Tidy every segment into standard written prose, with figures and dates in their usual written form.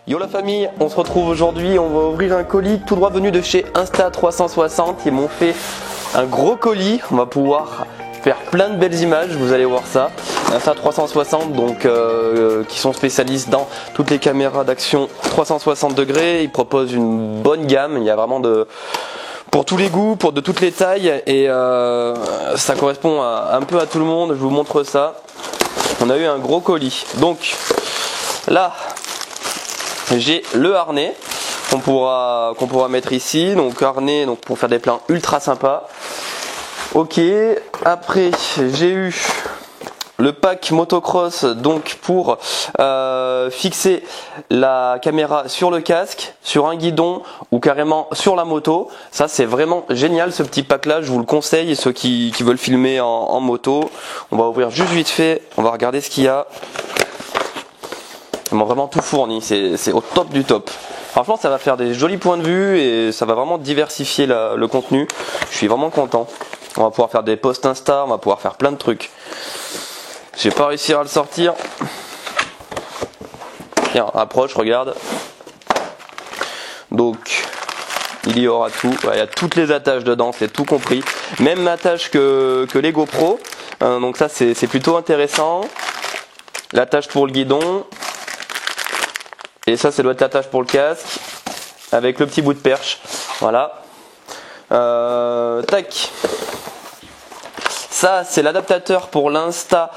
Yo la famille, on se retrouve aujourd'hui, on va ouvrir un colis tout droit venu de chez Insta360. Ils m'ont fait un gros colis, on va pouvoir faire plein de belles images, vous allez voir ça. Insta360 donc qui sont spécialistes dans toutes les caméras d'action 360 degrés. Ils proposent une bonne gamme, il y a vraiment pour tous les goûts, de toutes les tailles et ça correspond un peu à tout le monde. Je vous montre ça. On a eu un gros colis. Donc là, j'ai le harnais qu'on pourra mettre ici. Donc harnais pour faire des plans ultra sympas. Ok. Après, j'ai eu le pack motocross donc pour fixer la caméra sur le casque, sur un guidon ou carrément sur la moto. Ça c'est vraiment génial ce petit pack là, je vous le conseille, ceux qui veulent filmer en moto. On va ouvrir juste vite fait, on va regarder ce qu'il y a. Ils m'ont vraiment tout fourni, c'est au top du top. Franchement ça va faire des jolis points de vue et ça va vraiment diversifier le contenu. Je suis vraiment content. On va pouvoir faire des posts Insta, on va pouvoir faire plein de trucs. J'ai pas réussi à le sortir. Tiens, approche, regarde. Donc, il y aura tout. Il y a toutes les attaches dedans, c'est tout compris. Même attache que les GoPro. Donc ça, c'est plutôt intéressant. L'attache pour le guidon. Et ça doit être l'attache pour le casque. Avec le petit bout de perche. Voilà. Tac. Ça c'est l'adaptateur pour l'Insta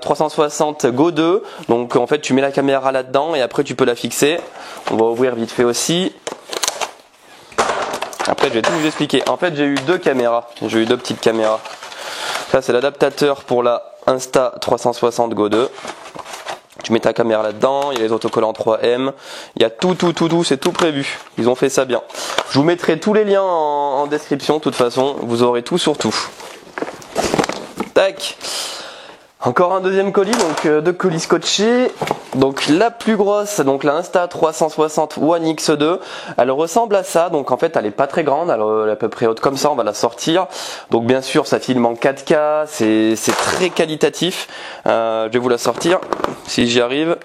360 Go 2. Donc en fait tu mets la caméra là-dedans et après tu peux la fixer. On va ouvrir vite fait aussi. Après je vais tout vous expliquer. En fait j'ai eu deux caméras. J'ai eu deux petites caméras. Ça c'est l'adaptateur pour la Insta 360 Go 2. Tu mets ta caméra là-dedans, il y a les autocollants 3M, il y a tout, c'est tout prévu. Ils ont fait ça bien. Je vous mettrai tous les liens en description de toute façon, vous aurez tout sur tout. Tac. Encore un deuxième colis, donc deux colis scotchés. Donc la plus grosse, donc la Insta360 One X2, elle ressemble à ça. Donc en fait elle est pas très grande, elle est à peu près haute comme ça, on va la sortir. Donc bien sûr ça filme en 4K, c'est très qualitatif. Je vais vous la sortir si j'y arrive.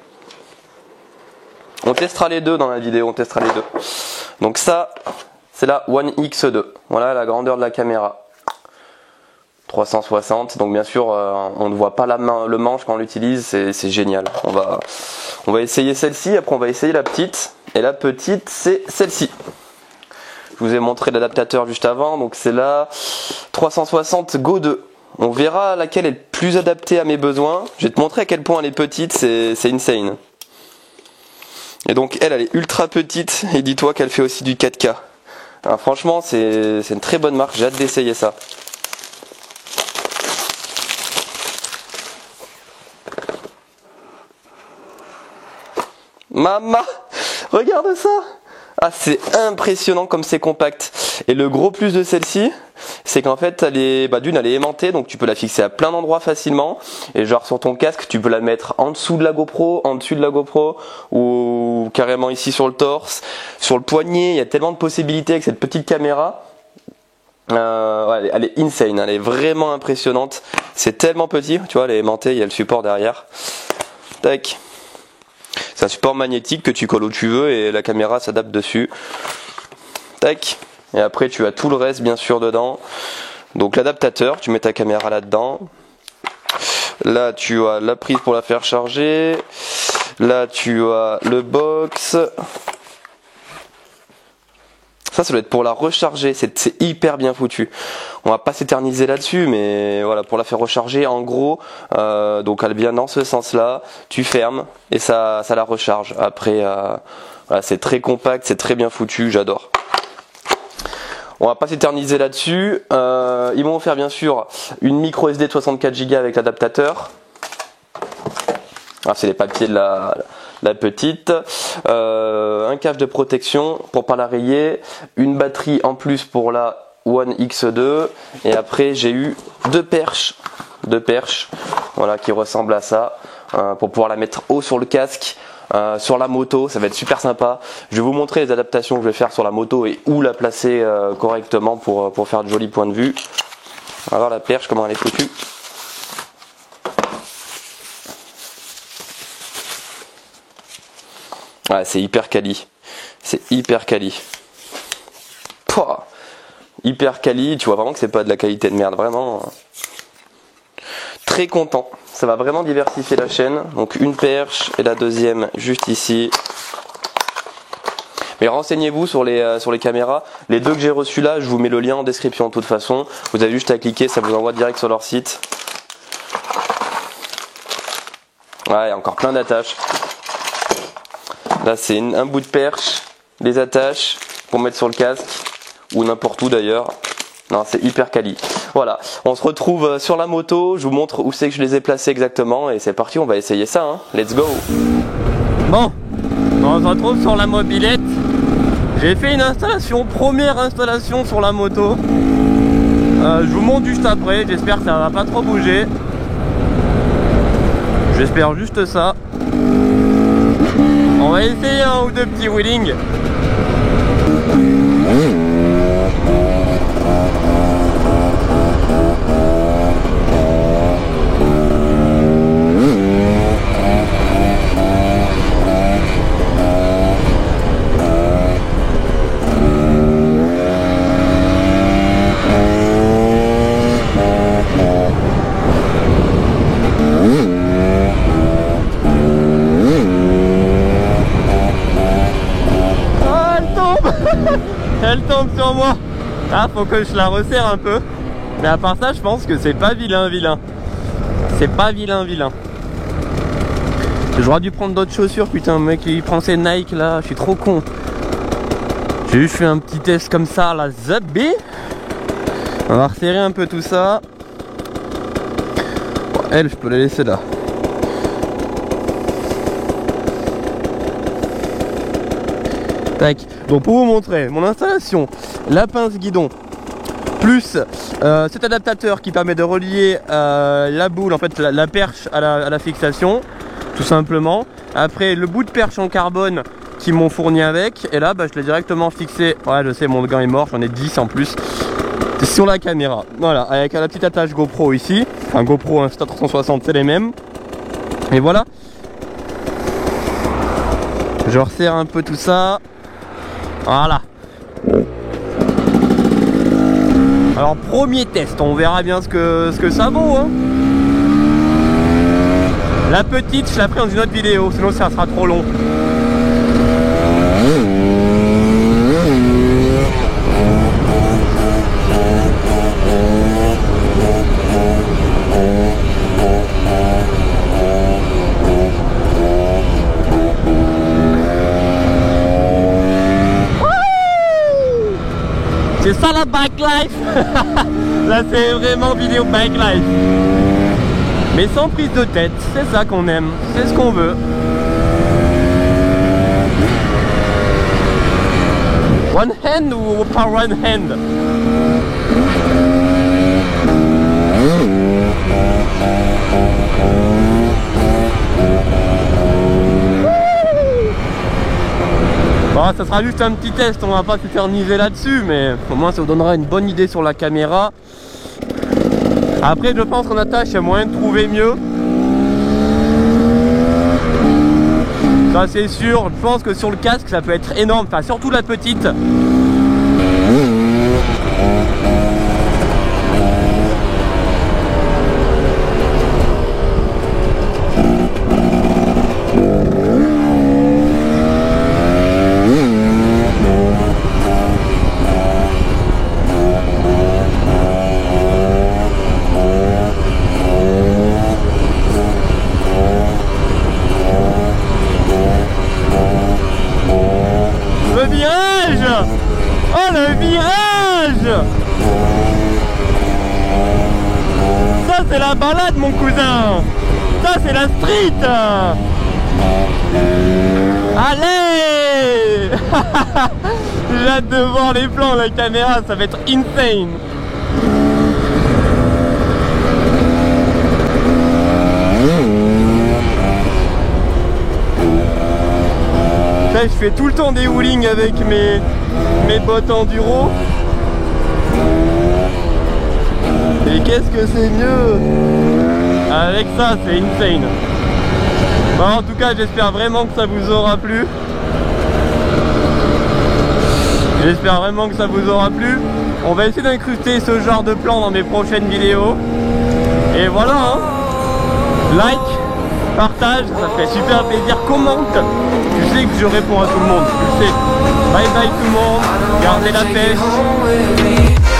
On testera les deux dans la vidéo, on testera les deux. Donc ça c'est la One X2, voilà la grandeur de la caméra. 360, donc bien sûr on ne voit pas le manche quand on l'utilise, c'est génial. On va essayer celle-ci, après on va essayer la petite, et la petite c'est celle-ci. Je vous ai montré l'adaptateur juste avant, donc c'est la 360 Go 2. On verra laquelle est le plus adaptée à mes besoins. Je vais te montrer à quel point elle est petite, c'est insane. Et donc elle est ultra petite, et dis-toi qu'elle fait aussi du 4K. Alors, franchement c'est une très bonne marque, j'ai hâte d'essayer ça. Maman, regarde ça! Ah, c'est impressionnant comme c'est compact. Et le gros plus de celle-ci, c'est qu'en fait, elle est aimantée, donc tu peux la fixer à plein d'endroits facilement. Et genre sur ton casque, tu peux la mettre en dessous de la GoPro, en dessus de la GoPro, ou carrément ici sur le torse, sur le poignet. Il y a tellement de possibilités avec cette petite caméra. Ouais, elle est insane, elle est vraiment impressionnante. C'est tellement petit, tu vois, elle est aimantée, il y a le support derrière. Tac. C'est un support magnétique que tu colles où tu veux et la caméra s'adapte dessus. Tac. Et après tu as tout le reste bien sûr dedans. Donc l'adaptateur, tu mets ta caméra là-dedans. Là tu as la prise pour la faire charger. Là tu as le box. Ça doit être pour la recharger, c'est hyper bien foutu. On va pas s'éterniser là-dessus, mais voilà, pour la faire recharger, en gros, donc elle vient dans ce sens-là, tu fermes et ça la recharge. Après, voilà, c'est très compact, c'est très bien foutu, j'adore. On va pas s'éterniser là-dessus. Ils vont faire bien sûr une micro SD de 64 Go avec l'adaptateur. C'est les papiers de la petite, un cache de protection pour pas la rayer, une batterie en plus pour la One X2 et après j'ai eu deux perches, voilà, qui ressemblent à ça pour pouvoir la mettre haut sur le casque. Sur la moto, ça va être super sympa. Je vais vous montrer les adaptations que je vais faire sur la moto et où la placer correctement pour faire de jolis points de vue. On va voir la perche, comment elle est foutue. Ouais, c'est hyper quali. C'est hyper quali. Pouah, hyper quali, tu vois vraiment que c'est pas de la qualité de merde, vraiment. Très content. Ça va vraiment diversifier la chaîne. Donc une perche et la deuxième juste ici. Mais renseignez-vous sur les caméras. Les deux que j'ai reçus là, je vous mets le lien en description de toute façon. Vous avez juste à cliquer, ça vous envoie direct sur leur site. Ouais, il y a encore plein d'attaches. Là, c'est un bout de perche, des attaches pour mettre sur le casque ou n'importe où d'ailleurs. Non, c'est hyper quali. Voilà, on se retrouve sur la moto. Je vous montre où c'est que je les ai placés exactement et c'est parti, on va essayer ça. Hein. Let's go. Bon, on se retrouve sur la mobilette. J'ai fait une installation, première installation sur la moto. Je vous montre juste après. J'espère que ça va pas trop bouger. J'espère juste ça. On va essayer un ou deux petits wheelings. Elle tombe sur moi. Ah, faut que je la resserre un peu. Mais à part ça, je pense que c'est pas vilain. C'est pas vilain. J'aurais dû prendre d'autres chaussures, putain, mec, il prend ses Nike là, je suis trop con. J'ai juste fait un petit test comme ça, la zabé. On va resserrer un peu tout ça. Bon, elle, je peux la laisser là. Tac. Donc pour vous montrer mon installation, la pince guidon plus cet adaptateur qui permet de relier la boule, en fait la perche à la fixation, tout simplement. Après le bout de perche en carbone qui m'ont fourni avec, et là bah, je l'ai directement fixé. Ouais, je sais, mon gant est mort, j'en ai 10 en plus sur la caméra. Voilà, avec la petite attache GoPro ici, enfin GoPro Insta360, c'est les mêmes. Et voilà. Je resserre un peu tout ça. Voilà. Alors premier test, on verra bien ce que ça vaut. Hein. La petite, je la ferai dans une autre vidéo, sinon ça sera trop long. C'est ça la bike life. Là c'est vraiment vidéo bike life. Mais sans prise de tête, c'est ça qu'on aime, c'est ce qu'on veut. One hand ou par one hand? Bon, ça sera juste un petit test, on va pas s'éterniser là-dessus, mais au moins ça vous donnera une bonne idée sur la caméra. Après, je pense qu'en attache, il y a moyen de trouver mieux. Ça c'est sûr, je pense que sur le casque ça peut être énorme, enfin surtout la petite. Oh le virage! Ça c'est la balade mon cousin! Ça c'est la street! Allez! J'ai hâte de voir les plans, la caméra, ça va être insane! Là, je fais tout le temps des wheelings avec mes bottes enduro. Et qu'est-ce que c'est mieux? Avec ça, c'est insane. Bon, en tout cas, j'espère vraiment que ça vous aura plu. J'espère vraiment que ça vous aura plu. On va essayer d'incruster ce genre de plan dans mes prochaines vidéos. Et voilà, hein. Like, partage, ça fait super plaisir. Commente. Tu sais que je réponds à tout le monde, tu le sais. Bye bye tout le monde. Gardez la pêche.